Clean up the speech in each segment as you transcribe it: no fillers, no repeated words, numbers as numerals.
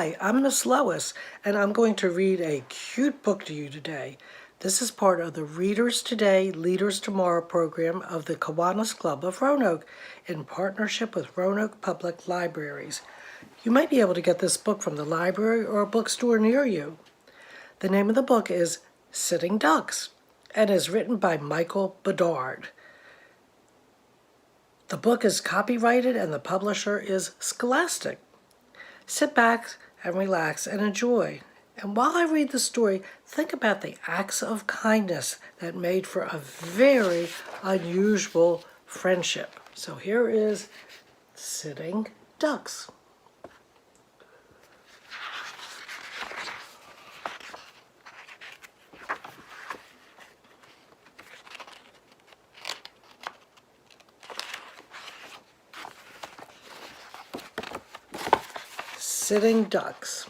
Hi, I'm Miss Lois, and I'm going to read a cute book to you today. This is part of the Readers Today, Leaders Tomorrow program of the Kiwanis Club of Roanoke in partnership with Roanoke Public Libraries. You might be able to get this book from the library or a bookstore near you. The name of the book is Sitting Ducks and is written by Michael Bedard. The book is copyrighted and the publisher is Scholastic. Sit back and relax and enjoy. And while I read the story, think about the acts of kindness that made for a very unusual friendship. So here is Sitting Ducks. Sitting Ducks.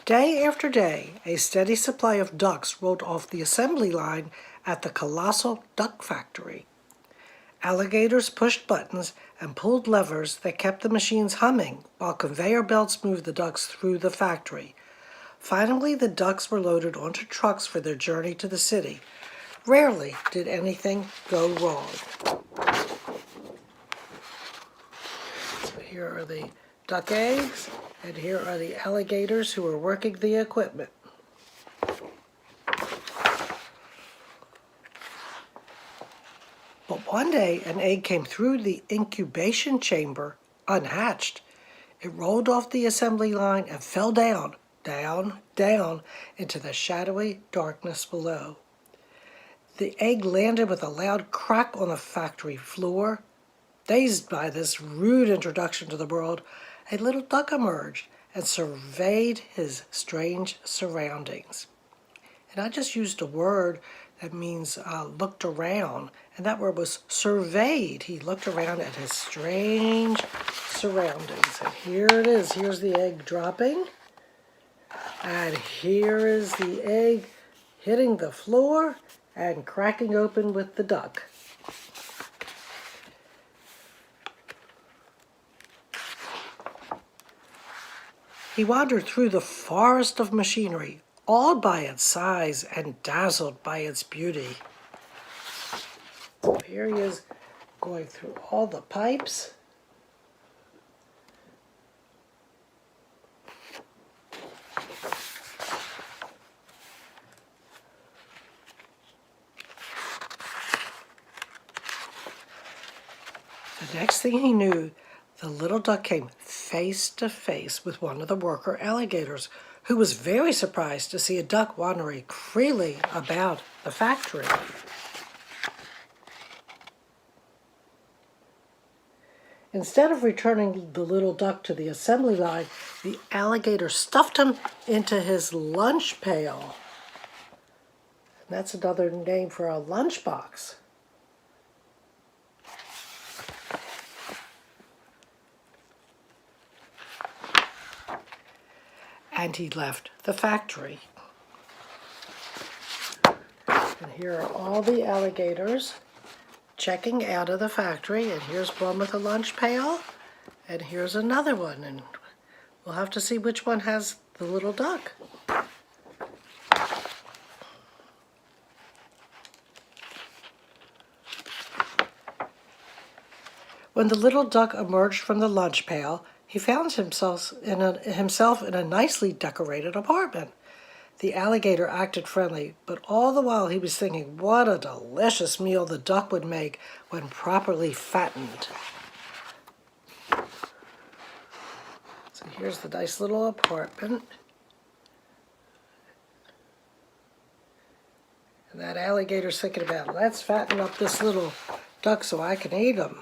Day after day, a steady supply of ducks rolled off the assembly line at the colossal duck factory. Alligators pushed buttons and pulled levers that kept the machines humming while conveyor belts moved the ducks through the factory. Finally, the ducks were loaded onto trucks for their journey to the city. Rarely did anything go wrong. So here are the duck eggs, and here are the alligators who are working the equipment. But one day, an egg came through the incubation chamber unhatched. It rolled off the assembly line and fell down, down into the shadowy darkness below. The egg landed with a loud crack on the factory floor. Dazed by this rude introduction to the world, a little duck emerged and surveyed his strange surroundings. And I just used a word that means looked around, and that word was surveyed. He looked around at his strange surroundings. And here it is. Here's the egg dropping. And here is the egg hitting the floor and cracking open with the duck. He wandered through the forest of machinery, awed by its size and dazzled by its beauty. So here he is going through all the pipes. The next thing he knew, the little duck came face to face with one of the worker alligators, who was very surprised to see a duck wandering freely about the factory. Instead of returning the little duck to the assembly line, the alligator stuffed him into his lunch pail. And that's another name for a lunchbox. And he left the factory. And here are all the alligators checking out of the factory, and here's one with a lunch pail, and here's another one, and we'll have to see which one has the little duck. When the little duck emerged from the lunch pail, he found himself in a nicely decorated apartment. The alligator acted friendly, but all the while he was thinking what a delicious meal the duck would make when properly fattened. So here's the nice little apartment. And that alligator's thinking about, let's fatten up this little duck so I can eat him.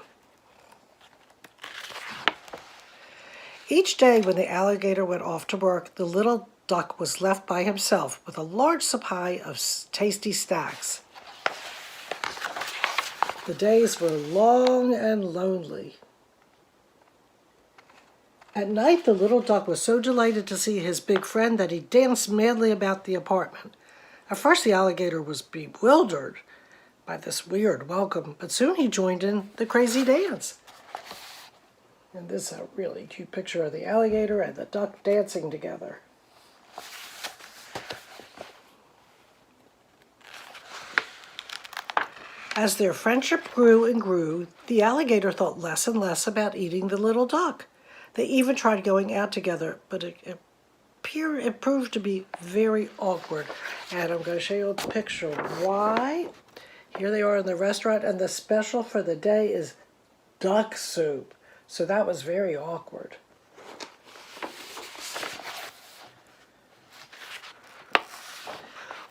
Each day when the alligator went off to work, the little duck was left by himself with a large supply of tasty snacks. The days were long and lonely. At night, the little duck was so delighted to see his big friend that he danced madly about the apartment. At first, the alligator was bewildered, by this weird welcome, but soon he joined in the crazy dance. And this is a really cute picture of the alligator and the duck dancing together. As their friendship grew and grew, the alligator thought less and less about eating the little duck. They even tried going out together, but it proved to be very awkward. And I'm going to show you a picture of why. Here they are in the restaurant, and the special for the day is duck soup. So that was very awkward.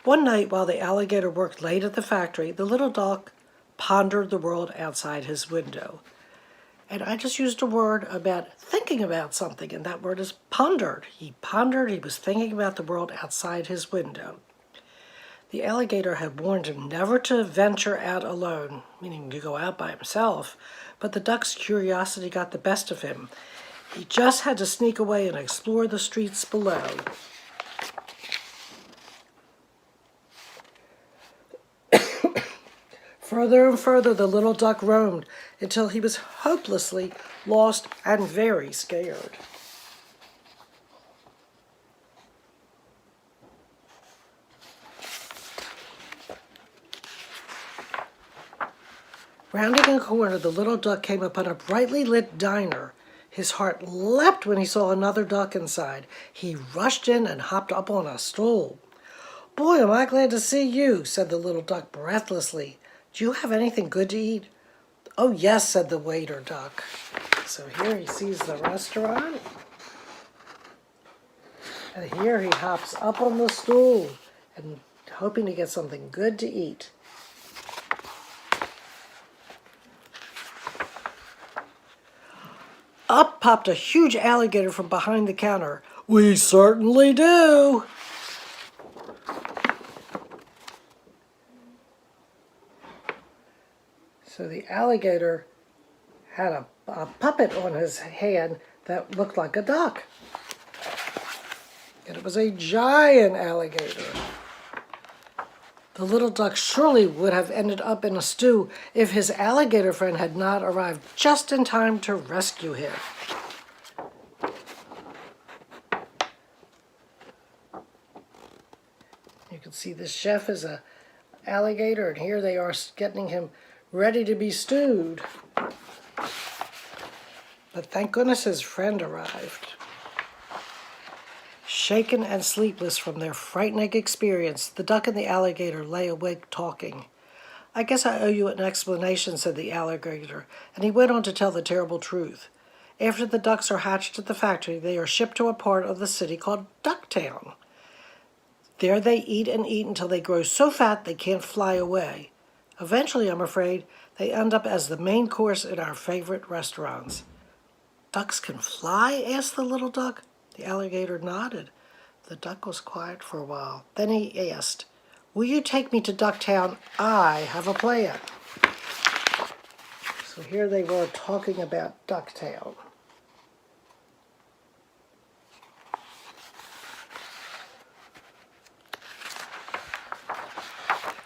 One night, while the alligator worked late at the factory, the little duck pondered the world outside his window. And I just used a word about thinking about something, and that word is pondered. He pondered, he was thinking about the world outside his window. The alligator had warned him never to venture out alone, meaning to go out by himself, but the duck's curiosity got the best of him. He just had to sneak away and explore the streets below. Further and further the little duck roamed until he was hopelessly lost and very scared. Rounding a corner, the little duck came upon a brightly lit diner. His heart leapt when he saw another duck inside. He rushed in and hopped up on a stool. "Boy, am I glad to see you," said the little duck breathlessly. "Do you have anything good to eat?" "Oh, yes," said the waiter duck. So here he sees the restaurant. And here he hops up on the stool and hoping to get something good to eat. Up popped a huge alligator from behind the counter. "We certainly do." So the alligator had a puppet on his hand that looked like a duck. And it was a giant alligator. The little duck surely would have ended up in a stew if his alligator friend had not arrived just in time to rescue him. You can see the chef is an alligator, and here they are getting him ready to be stewed. But thank goodness his friend arrived. Shaken and sleepless from their frightening experience, the duck and the alligator lay awake talking. "I guess I owe you an explanation," said the alligator, and he went on to tell the terrible truth. After the ducks are hatched at the factory, they are shipped to a part of the city called Ducktown. There they eat and eat until they grow so fat they can't fly away. Eventually, I'm afraid, they end up as the main course in our favorite restaurants. "Ducks can fly?" asked the little duck. The alligator nodded. The duck was quiet for a while. Then he asked, "Will you take me to Ducktown? I have a plan." So here they were talking about Ducktown.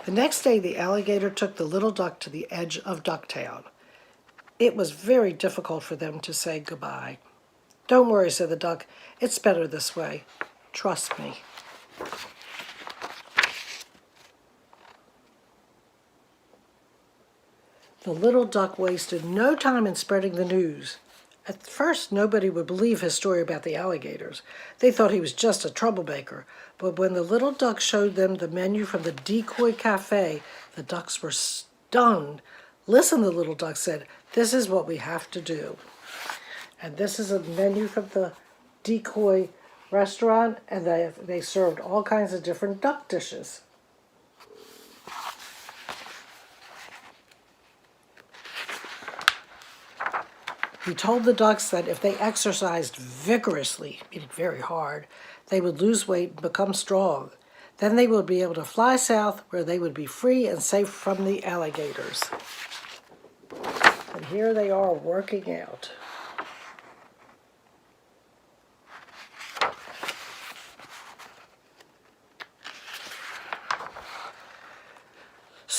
The next day, the alligator took the little duck to the edge of Ducktown. It was very difficult for them to say goodbye. "Don't worry," said the duck. "It's better this way. Trust me." The little duck wasted no time in spreading the news. At first, nobody would believe his story about the alligators. They thought he was just a troublemaker. But when the little duck showed them the menu from the Decoy Cafe, the ducks were stunned. "Listen," the little duck said, "this is what we have to do." And this is a menu from the Decoy restaurant, and they served all kinds of different duck dishes. He told the ducks that if they exercised vigorously, meaning very hard, they would lose weight and become strong. Then they would be able to fly south, where they would be free and safe from the alligators. And here they are working out.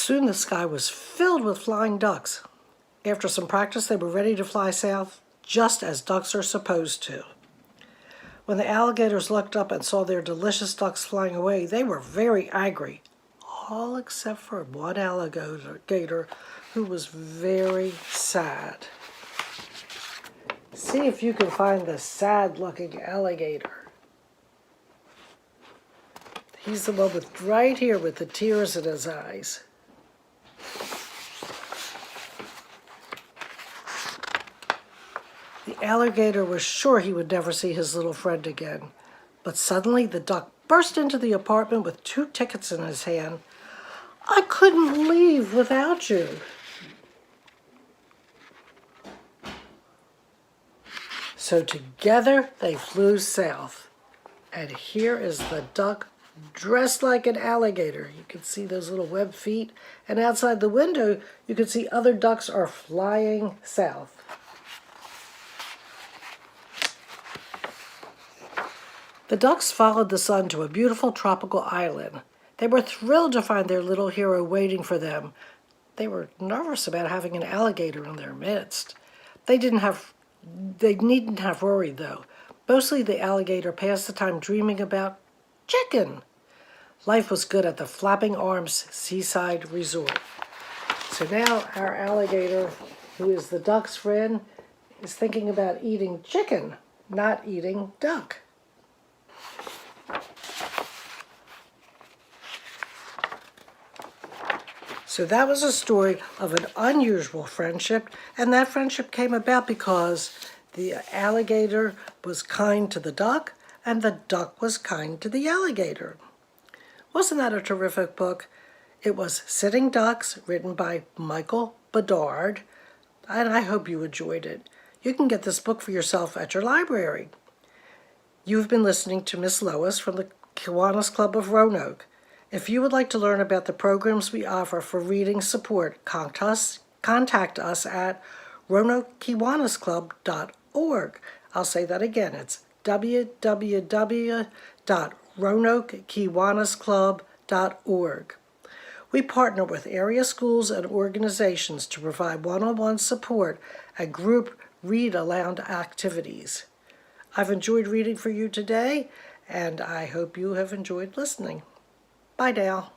Soon the sky was filled with flying ducks. After some practice, they were ready to fly south, just as ducks are supposed to. When the alligators looked up and saw their delicious ducks flying away, they were very angry, all except for one alligator who was very sad. See if you can find the sad-looking alligator. He's the one right here with the tears in his eyes. The alligator was sure he would never see his little friend again. But suddenly the duck burst into the apartment with 2 tickets in his hand. "I couldn't leave without you." So together they flew south. And here is the duck dressed like an alligator. You can see those little webbed feet. And outside the window, you can see other ducks are flying south. The ducks followed the sun to a beautiful tropical island. They were thrilled to find their little hero waiting for them. They were nervous about having an alligator in their midst. They needn't have worried, though. Mostly the alligator passed the time dreaming about chicken. Life was good at the Flapping Arms Seaside Resort. So now our alligator, who is the duck's friend, is thinking about eating chicken, not eating duck. So that was a story of an unusual friendship, and that friendship came about because the alligator was kind to the duck, and the duck was kind to the alligator. Wasn't that a terrific book? It was Sitting Ducks, written by Michael Bedard, and I hope you enjoyed it. You can get this book for yourself at your library. You've been listening to Miss Lois from the Kiwanis Club of Roanoke. If you would like to learn about the programs we offer for reading support, contact us at RoanokeKiwanisClub.org. I'll say that again. It's www.RoanokeKiwanisClub.org. We partner with area schools and organizations to provide one-on-one support and group read-aloud activities. I've enjoyed reading for you today, and I hope you have enjoyed listening. Bye now.